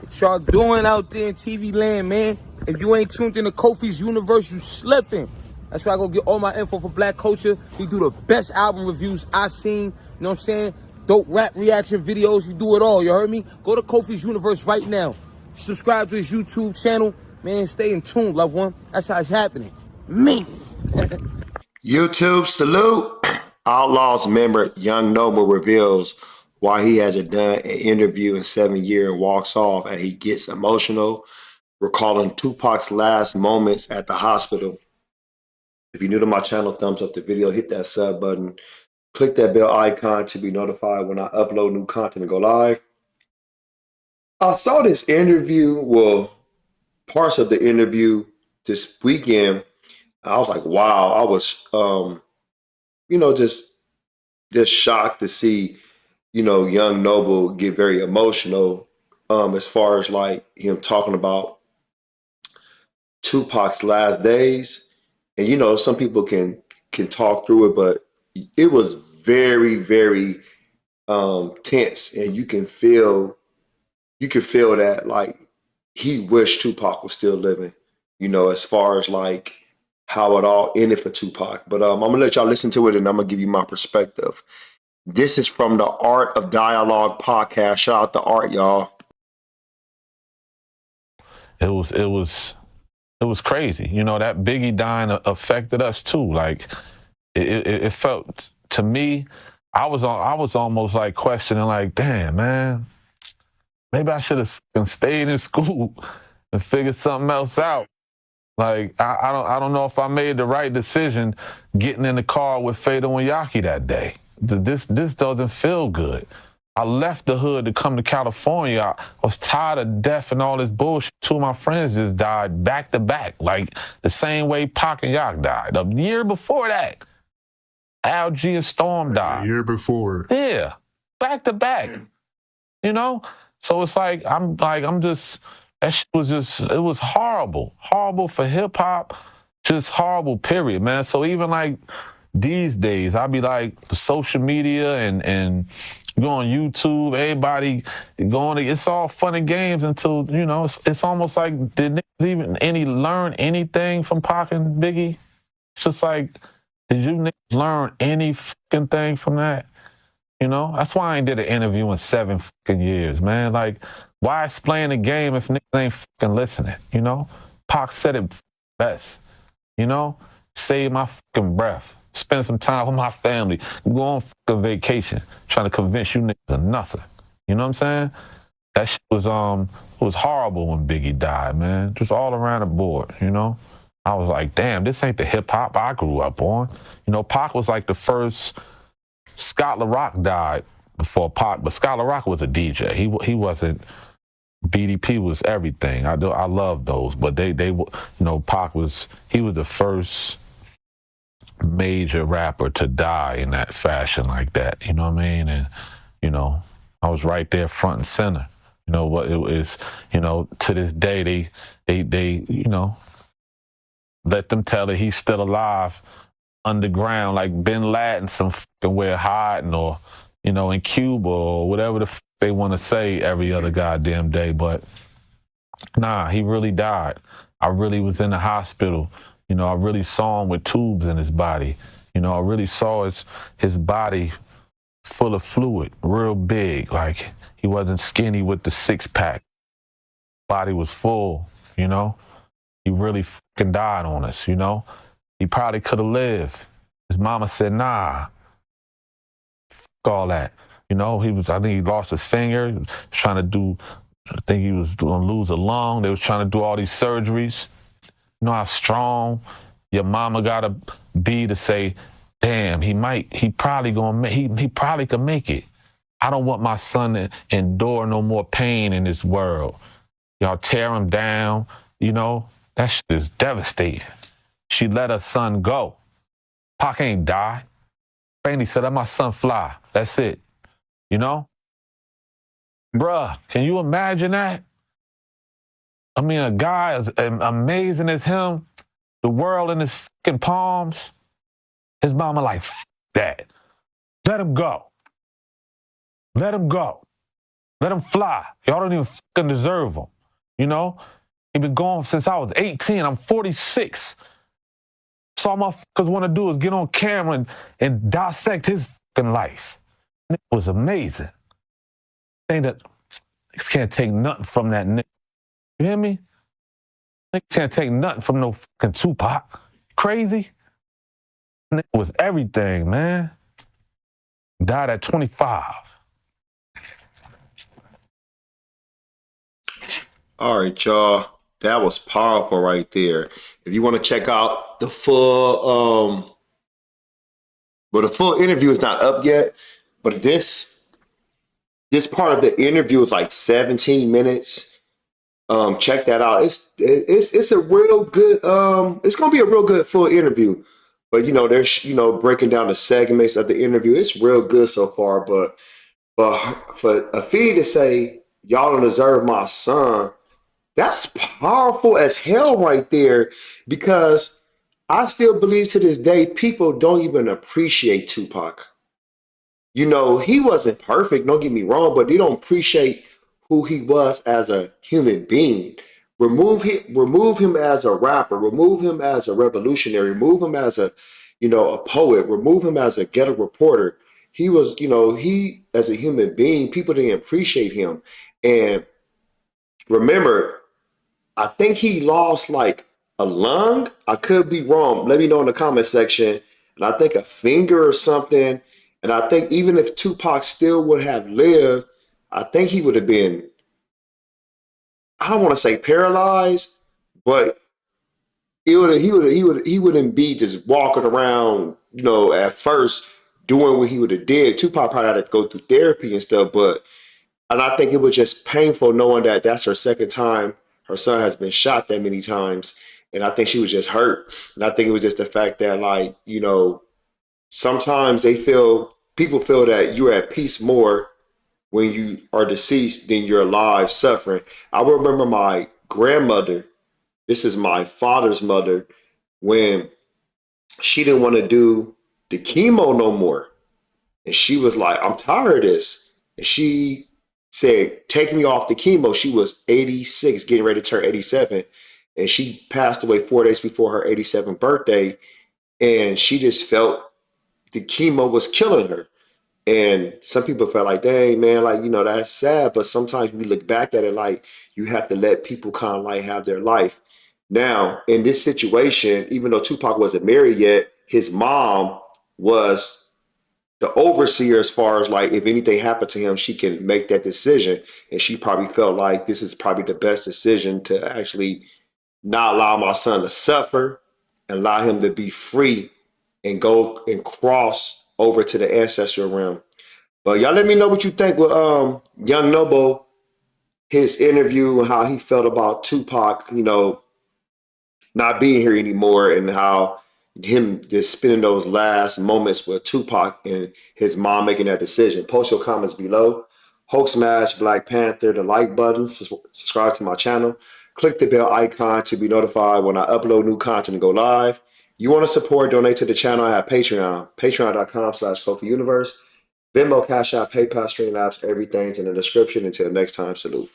What y'all doing out there in TV land, man? If you ain't tuned into Kofi's universe, you slipping. That's why I go get all my info for black culture. He do the best album reviews I seen. You know what I'm saying? Dope rap reaction videos. He do it all. You heard me? Go to Kofi's universe right now. Subscribe to his YouTube channel. Man, stay in tune, loved one. That's how it's happening. Me. YouTube salute. Outlawz member Young Noble reveals why he hasn't done an interview in 7 years and walks off and he gets emotional, recalling Tupac's last moments at the hospital. If you're new to my channel, thumbs up the video, hit that sub button, click that bell icon to be notified when I upload new content and go live. I saw this interview, well, parts of the interview this weekend. I was like, wow, I was, just shocked to see, Young Noble get very emotional as far as like him talking about Tupac's last days. And, some people can talk through it, but it was very, very tense. And you can feel that like he wished Tupac was still living, as far as like how it all ended for Tupac. But I'm gonna let y'all listen to it and I'm gonna give you my perspective. This is from the Art of Dialogue podcast. Shout out to Art, y'all. It was crazy. That Biggie dying affected us too. Like it felt to me, I was almost like questioning, like, damn, man, maybe I should have stayed in school and figured something else out. Like I don't know if I made the right decision getting in the car with Fado and Yaki that day. This doesn't feel good. I left the hood to come to California. I was tired of death and all this bullshit. Two of my friends just died back to back, like the same way Pac and Yak died. A year before that, Al G and Storm died. A year before. Yeah, back to back. So it's like that shit was just, it was horrible. Horrible for hip hop, just horrible, period, man. So even like these days, I be like the social media and go on YouTube, everybody going, it's all fun and games until, it's almost like, did niggas even learn anything from Pac and Biggie? It's just like, did you niggas learn any fucking thing from that? That's why I ain't did an interview in 7 fucking years, man. Like, why explain the game if niggas ain't fucking listening, Pac said it best, save my fucking breath. Spend some time with my family, go on fucking vacation, trying to convince you niggas of nothing. You know what I'm saying? That shit was horrible when Biggie died, man. Just all around the board, I was like, damn, this ain't the hip hop I grew up on. Pac was like the first. Scott LaRock died before Pac, but Scott LaRock was a DJ. He wasn't. BDP was everything. I love those, but they Pac was the first major rapper to die in that fashion like that. You know what I mean? And I was right there front and center. What it was. To this day they let them tell it he's still alive underground, like Bin Laden some fucking where hiding, or in Cuba or whatever the they want to say every other goddamn day. But nah, he really died. I really was in the hospital. I really saw him with tubes in his body. I really saw his body full of fluid, real big. Like he wasn't skinny with the 6-pack. Body was full, He really fucking died on us, He probably could have lived. His mama said, nah, fuck all that. I think he lost his finger, he was trying to do, I think he was going to lose a lung. They was trying to do all these surgeries. You know how strong your mama gotta be to say, damn, he probably could make it. I don't want my son to endure no more pain in this world. Y'all tear him down, that shit is devastating. She let her son go. Pac ain't die. Fanny said, let my son fly. That's it. Bruh, can you imagine that? I mean, a guy as amazing as him, the world in his fucking palms, his mama like, f that. Let him go. Let him go. Let him fly. Y'all don't even fucking deserve him. You know? He been gone since I was 18. I'm 46. So all motherfuckers want to do is get on camera and dissect his fucking life. It was amazing. Thing that niggas can't take nothing from that nigga. You hear me? Niggas can't take nothing from no fucking Tupac. Crazy? Nigga was everything, man. Died at 25. All right, y'all. That was powerful right there. If you want to check out the full, but the full interview is not up yet. But this part of the interview is like 17 minutes. Check that out. It's a real good. It's gonna be a real good full interview. But there's breaking down the segments of the interview. It's real good so far. But for Afeni to say y'all don't deserve my son. That's powerful as hell right there, because I still believe to this day people don't even appreciate Tupac. He wasn't perfect, don't get me wrong, but they don't appreciate who he was as a human being. Remove him as a rapper, remove him as a revolutionary, remove him as a poet, remove him as a ghetto reporter. He was, he as a human being, people didn't appreciate him. And remember, I think he lost like a lung. I could be wrong. Let me know in the comment section. And I think a finger or something. And I think even if Tupac still would have lived, I think he would have been, I don't want to say paralyzed, but he wouldn't be just walking around, at first doing what he would have did. Tupac probably had to go through therapy and stuff, and I think it was just painful knowing that that's her second time her son has been shot that many times. And I think she was just hurt. And I think it was just the fact that, like, sometimes people feel that you're at peace more when you are deceased than you're alive suffering. I remember my grandmother, this is my father's mother, when she didn't want to do the chemo no more. And she was like, I'm tired of this. And she said, take me off the chemo. She was 86, getting ready to turn 87. And she passed away 4 days before her 87th birthday. And she just felt the chemo was killing her. And some people felt like, dang, man, like, that's sad. But sometimes we look back at it like you have to let people kind of like have their life. Now, in this situation, even though Tupac wasn't married yet, his mom was the overseer as far as like if anything happened to him, she can make that decision. And she probably felt like this is probably the best decision to actually not allow my son to suffer and allow him to be free and go and cross over to the ancestral realm. But y'all let me know what you think with Young Noble, his interview and how he felt about Tupac, not being here anymore, and how him just spending those last moments with Tupac and his mom making that decision. Post your comments below. Hulk smash Black Panther, the like button, subscribe to my channel. Click the bell icon to be notified when I upload new content and go live. You want to support, donate to the channel, I have Patreon, patreon.com/KofiUniverse. Venmo, CashApp, PayPal, Streamlabs, everything's in the description. Until next time, salute.